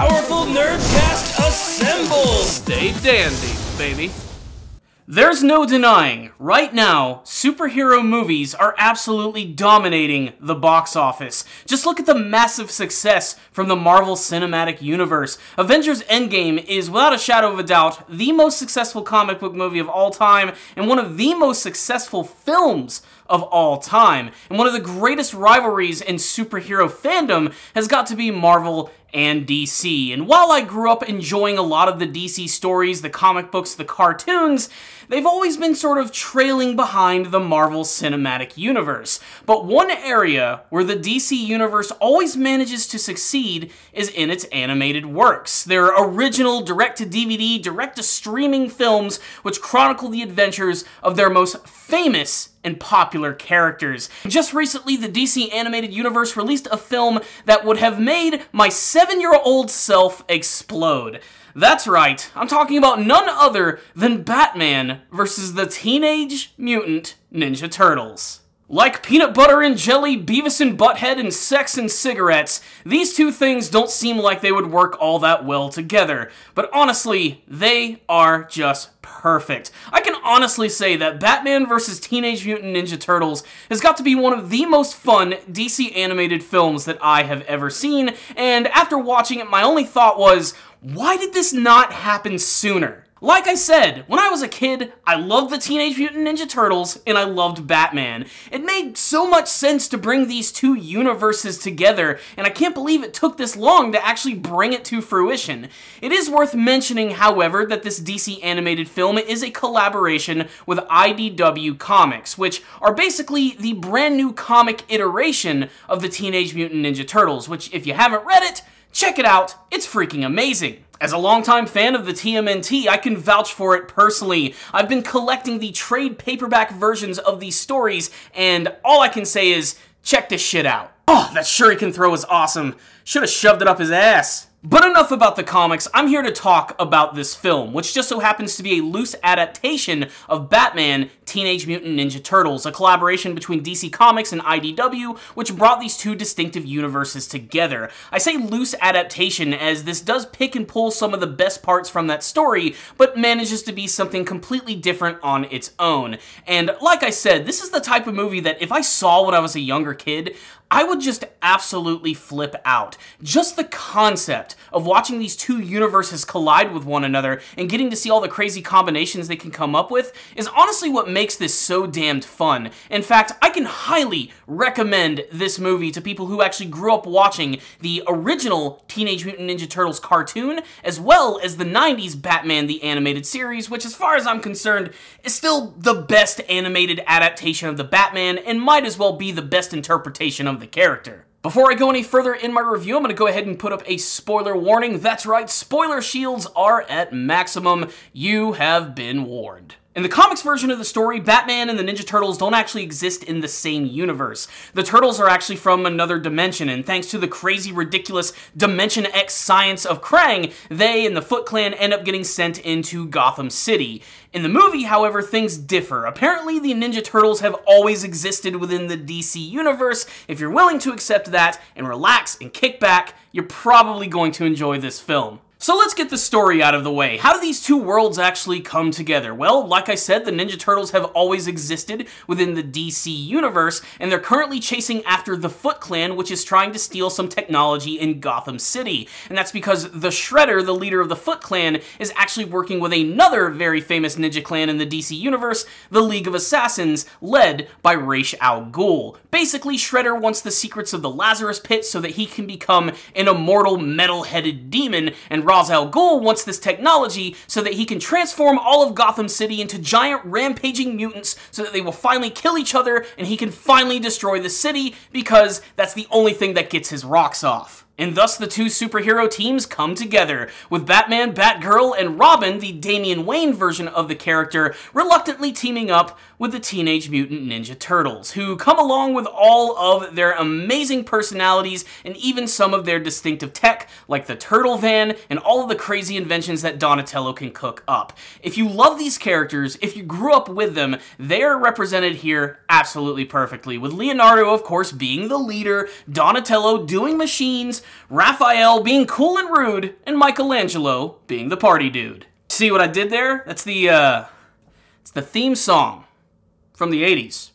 powerful nerdcast assembles! Stay dandy, baby. There's no denying, right now, superhero movies are absolutely dominating the box office. Just look at the massive success from the Marvel Cinematic Universe. Avengers Endgame is, without a shadow of a doubt, the most successful comic book movie of all time, and one of the most successful films of all time. And one of the greatest rivalries in superhero fandom has got to be Marvel and DC. And while I grew up enjoying a lot of the DC stories, the comic books, the cartoons, they've always been sort of trailing behind the Marvel Cinematic Universe. But one area where the DC Universe always manages to succeed is in its animated works. Their original direct-to-DVD, direct-to-streaming films which chronicle the adventures of their most famous and popular characters. Just recently, the DC Animated Universe released a film that would have made my 7-year-old self explode. That's right, I'm talking about none other than Batman versus the Teenage Mutant Ninja Turtles. Like peanut butter and jelly, Beavis and Butthead, and sex and cigarettes, these two things don't seem like they would work all that well together. But honestly, they are just perfect. I can honestly say that Batman vs. Teenage Mutant Ninja Turtles has got to be one of the most fun DC animated films that I have ever seen, and after watching it, my only thought was, why did this not happen sooner? Like I said, when I was a kid, I loved the Teenage Mutant Ninja Turtles, and I loved Batman. It made so much sense to bring these two universes together, and I can't believe it took this long to actually bring it to fruition. It is worth mentioning, however, that this DC animated film is a collaboration with IDW Comics, which are basically the brand new comic iteration of the Teenage Mutant Ninja Turtles, which, if you haven't read it, check it out, it's freaking amazing. As a longtime fan of the TMNT, I can vouch for it personally. I've been collecting the trade paperback versions of these stories, and all I can say is, check this shit out. Oh, that shuriken throw is awesome. Should've shoved it up his ass. But enough about the comics, I'm here to talk about this film, which just so happens to be a loose adaptation of Batman Teenage Mutant Ninja Turtles, a collaboration between DC Comics and IDW, which brought these two distinctive universes together. I say loose adaptation as this does pick and pull some of the best parts from that story, but manages to be something completely different on its own. And like I said, this is the type of movie that if I saw when I was a younger kid, I would just absolutely flip out. Just the concept of watching these two universes collide with one another and getting to see all the crazy combinations they can come up with is honestly what makes this so damned fun. In fact, I can highly recommend this movie to people who actually grew up watching the original Teenage Mutant Ninja Turtles cartoon, as well as the 90s Batman the Animated Series, which as far as I'm concerned is still the best animated adaptation of the Batman and might as well be the best interpretation of the character. Before I go any further in my review, I'm going to go ahead and put up a spoiler warning. That's right, spoiler shields are at maximum. You have been warned. In the comics version of the story, Batman and the Ninja Turtles don't actually exist in the same universe. The Turtles are actually from another dimension, and thanks to the crazy, ridiculous Dimension X science of Krang, they and the Foot Clan end up getting sent into Gotham City. In the movie, however, things differ. Apparently, the Ninja Turtles have always existed within the DC universe. If you're willing to accept that and relax and kick back, you're probably going to enjoy this film. So let's get the story out of the way. How do these two worlds actually come together? Well, like I said, the Ninja Turtles have always existed within the DC universe, and they're currently chasing after the Foot Clan, which is trying to steal some technology in Gotham City. And that's because the Shredder, the leader of the Foot Clan, is actually working with another very famous ninja clan in the DC universe, the League of Assassins, led by Ra's al Ghul. Basically, Shredder wants the secrets of the Lazarus Pit so that he can become an immortal metal-headed demon, and Ra's al Ghul wants this technology so that he can transform all of Gotham City into giant rampaging mutants so that they will finally kill each other and he can finally destroy the city because that's the only thing that gets his rocks off. And thus the two superhero teams come together, with Batman, Batgirl, and Robin, the Damian Wayne version of the character, reluctantly teaming up with the Teenage Mutant Ninja Turtles, who come along with all of their amazing personalities and even some of their distinctive tech, like the Turtle Van and all of the crazy inventions that Donatello can cook up. If you love these characters, if you grew up with them, they are represented here absolutely perfectly, with Leonardo, of course, being the leader, Donatello doing machines, is Raphael being cool and rude, and Michelangelo being the party dude. See what I did there? That's it's the theme song from the 80s.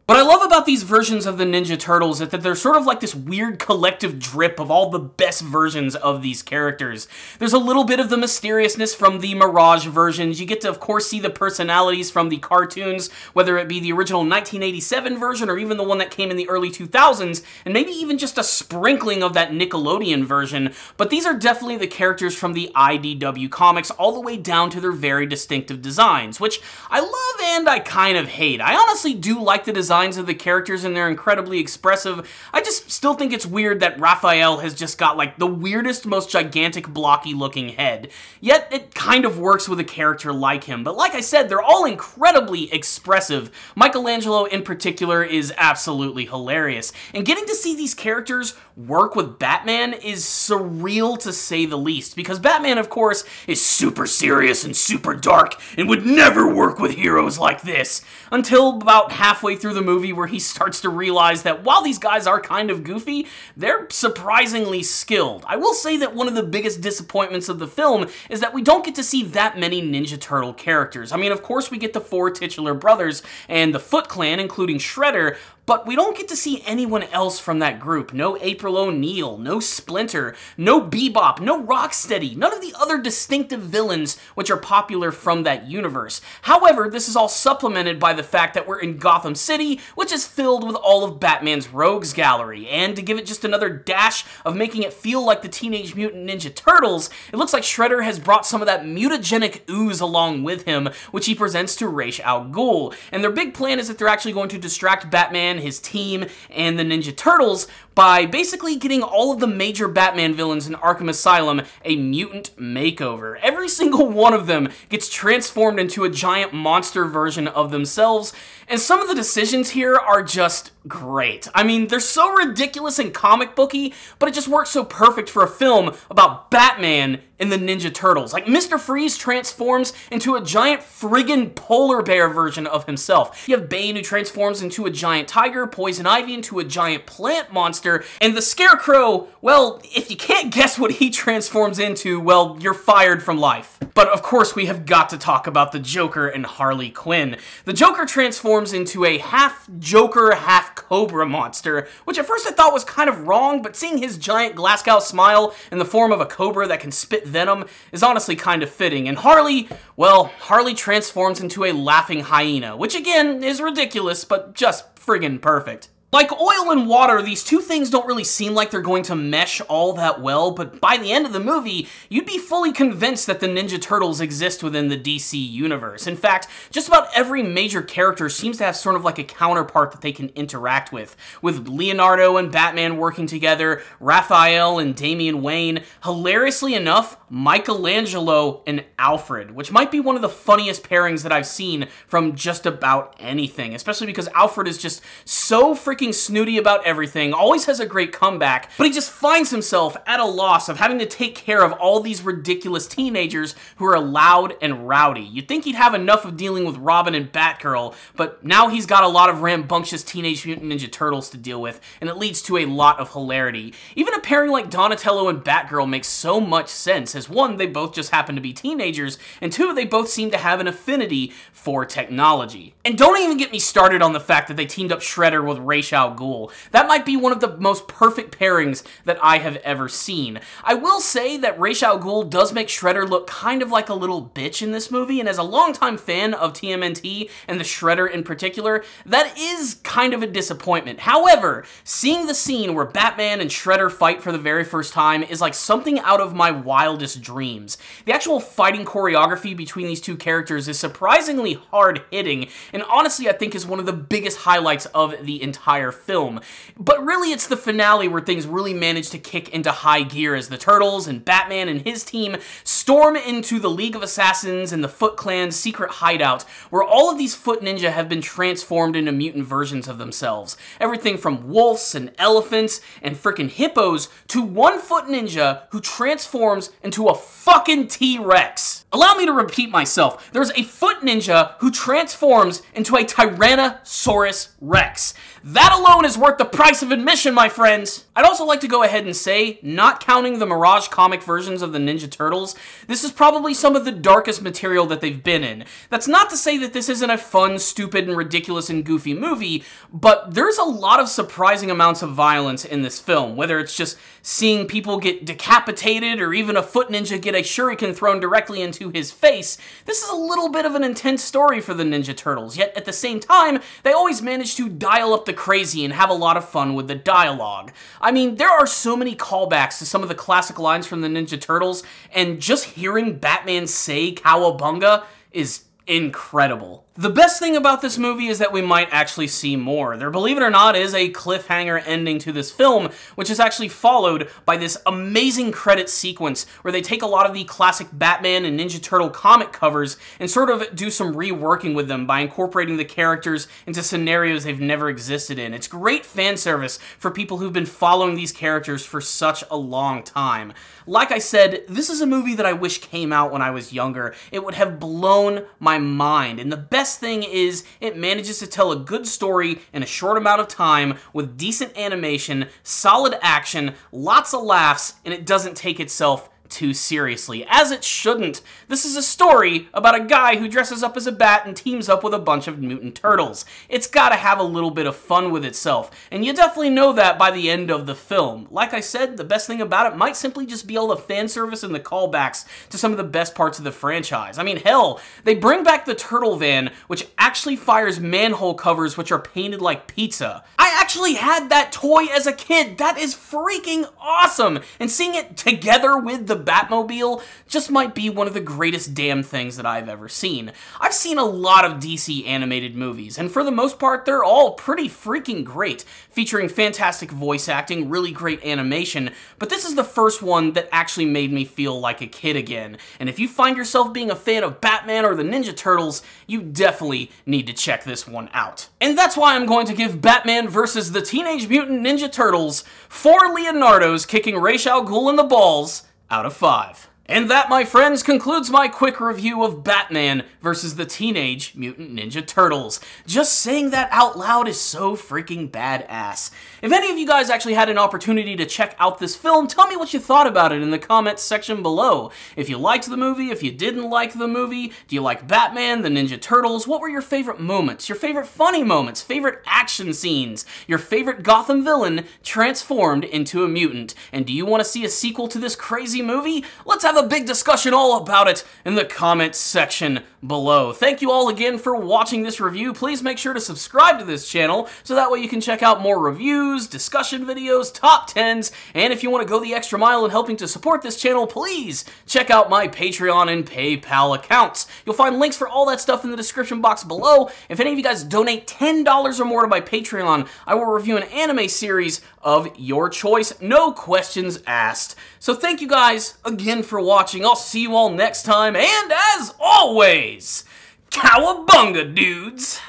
What I love about these versions of the Ninja Turtles is that they're sort of like this weird collective drip of all the best versions of these characters. There's a little bit of the mysteriousness from the Mirage versions. You get to, of course, see the personalities from the cartoons, whether it be the original 1987 version or even the one that came in the early 2000s, and maybe even just a sprinkling of that Nickelodeon version. But these are definitely the characters from the IDW comics, all the way down to their very distinctive designs, which I love and I kind of hate. I honestly do like the design of the characters and they're incredibly expressive. I just still think it's weird that Raphael has just got like the weirdest, most gigantic, blocky looking head. Yet it kind of works with a character like him. But like I said, they're all incredibly expressive. Michelangelo in particular is absolutely hilarious. And getting to see these characters work with Batman is surreal to say the least, because Batman, of course, is super serious and super dark and would never work with heroes like this. Until about halfway through the movie where he starts to realize that while these guys are kind of goofy, they're surprisingly skilled. I will say that one of the biggest disappointments of the film is that we don't get to see that many Ninja Turtle characters. I mean, of course we get the 4 titular brothers and the Foot Clan, including Shredder, but we don't get to see anyone else from that group. No April O'Neil, no Splinter, no Bebop, no Rocksteady, none of the other distinctive villains which are popular from that universe. However, this is all supplemented by the fact that we're in Gotham City, which is filled with all of Batman's rogues gallery, and to give it just another dash of making it feel like the Teenage Mutant Ninja Turtles, it looks like Shredder has brought some of that mutagenic ooze along with him, which he presents to Ra's al Ghul. And their big plan is that they're actually going to distract Batman, his team, and the Ninja Turtles by basically getting all of the major Batman villains in Arkham Asylum a mutant makeover. Every single one of them gets transformed into a giant monster version of themselves, and some of the decisions here are just great. I mean, they're so ridiculous and comic booky, but it just works so perfect for a film about Batman and the Ninja Turtles. Like, Mr. Freeze transforms into a giant friggin' polar bear version of himself. You have Bane, who transforms into a giant tiger, Poison Ivy into a giant plant monster, and the Scarecrow, well, if you can't guess what he transforms into, well, you're fired from life. But of course, we have got to talk about the Joker and Harley Quinn. The Joker transforms into a half Joker, half Cobra monster, which at first I thought was kind of wrong, but seeing his giant Glasgow smile in the form of a cobra that can spit venom is honestly kind of fitting. And Harley, well, Harley transforms into a laughing hyena, which again is ridiculous, but just friggin' perfect. Like oil and water, these two things don't really seem like they're going to mesh all that well, but by the end of the movie, you'd be fully convinced that the Ninja Turtles exist within the DC universe. In fact, just about every major character seems to have sort of like a counterpart that they can interact with Leonardo and Batman working together, Raphael and Damian Wayne, hilariously enough, Michelangelo and Alfred, which might be one of the funniest pairings that I've seen from just about anything, especially because Alfred is just so freaking snooty about everything, always has a great comeback, but he just finds himself at a loss of having to take care of all these ridiculous teenagers who are loud and rowdy. You'd think he'd have enough of dealing with Robin and Batgirl, but now he's got a lot of rambunctious Teenage Mutant Ninja Turtles to deal with, and it leads to a lot of hilarity. Even a pairing like Donatello and Batgirl makes so much sense, as one, they both just happen to be teenagers, and two, they both seem to have an affinity for technology. And don't even get me started on the fact that they teamed up Shredder with Ra's al Ghul. That might be one of the most perfect pairings that I have ever seen. I will say that Ra's al Ghul does make Shredder look kind of like a little bitch in this movie, and as a longtime fan of TMNT and the Shredder in particular, that is kind of a disappointment. However, seeing the scene where Batman and Shredder fight for the very first time is like something out of my wildest dreams. The actual fighting choreography between these two characters is surprisingly hard-hitting, and honestly I think is one of the biggest highlights of the entire film. But really it's the finale where things really manage to kick into high gear as the Turtles and Batman and his team storm into the League of Assassins and the Foot Clan's secret hideout, where all of these foot ninja have been transformed into mutant versions of themselves. Everything from wolves and elephants and frickin' hippos to one foot ninja who transforms into into a fucking T-Rex. Allow me to repeat myself. There's a foot ninja who transforms into a Tyrannosaurus Rex. That alone is worth the price of admission, my friends. I'd also like to go ahead and say, not counting the Mirage comic versions of the Ninja Turtles, this is probably some of the darkest material that they've been in. That's not to say that this isn't a fun, stupid, and ridiculous and goofy movie, but there's a lot of surprising amounts of violence in this film, whether it's just seeing people get decapitated or even a foot ninja get a shuriken thrown directly into his face. This is a little bit of an intense story for the Ninja Turtles, yet at the same time, they always manage to dial up the crazy and have a lot of fun with the dialogue. I mean, there are so many callbacks to some of the classic lines from the Ninja Turtles, and just hearing Batman say Cowabunga is incredible. The best thing about this movie is that we might actually see more. There, believe it or not, is a cliffhanger ending to this film, which is actually followed by this amazing credit sequence where they take a lot of the classic Batman and Ninja Turtle comic covers and sort of do some reworking with them by incorporating the characters into scenarios they've never existed in. It's great fan service for people who've been following these characters for such a long time. Like I said, this is a movie that I wish came out when I was younger. It would have blown my mind, and the best thing is it manages to tell a good story in a short amount of time with decent animation, solid action, lots of laughs, and it doesn't take itself too seriously, as it shouldn't. This is a story about a guy who dresses up as a bat and teams up with a bunch of mutant turtles. It's gotta have a little bit of fun with itself, and you definitely know that by the end of the film. Like I said, the best thing about it might simply just be all the fan service and the callbacks to some of the best parts of the franchise. I mean, hell, they bring back the turtle van, which actually fires manhole covers which are painted like pizza. I actually had that toy as a kid. That is freaking awesome, and seeing it together with the Batmobile just might be one of the greatest damn things that I've ever seen. I've seen a lot of DC animated movies, and for the most part, they're all pretty freaking great, featuring fantastic voice acting, really great animation, but this is the first one that actually made me feel like a kid again. And if you find yourself being a fan of Batman or the Ninja Turtles, you definitely need to check this one out. And that's why I'm going to give Batman vs. the Teenage Mutant Ninja Turtles 4 Leonardos kicking Ra's al Ghul in the balls out of 5. And that, my friends, concludes my quick review of Batman vs. the Teenage Mutant Ninja Turtles. Just saying that out loud is so freaking badass. If any of you guys actually had an opportunity to check out this film, tell me what you thought about it in the comments section below. If you liked the movie, if you didn't like the movie, do you like Batman, the Ninja Turtles? What were your favorite moments, your favorite funny moments, favorite action scenes, your favorite Gotham villain transformed into a mutant? And do you want to see a sequel to this crazy movie? Let's have a big discussion all about it in the comments section below. Thank you all again for watching this review. Please make sure to subscribe to this channel so that way you can check out more reviews, discussion videos, top 10s, and if you want to go the extra mile in helping to support this channel, please check out my Patreon and PayPal accounts. You'll find links for all that stuff in the description box below. If any of you guys donate $10 or more to my Patreon, I will review an anime series of your choice, no questions asked. So thank you guys again for watching. I'll see you all next time, and as always, Cowabunga, dudes!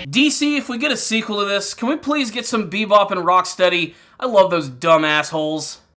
DC, if we get a sequel to this, can we please get some Bebop and Rocksteady? I love those dumb assholes.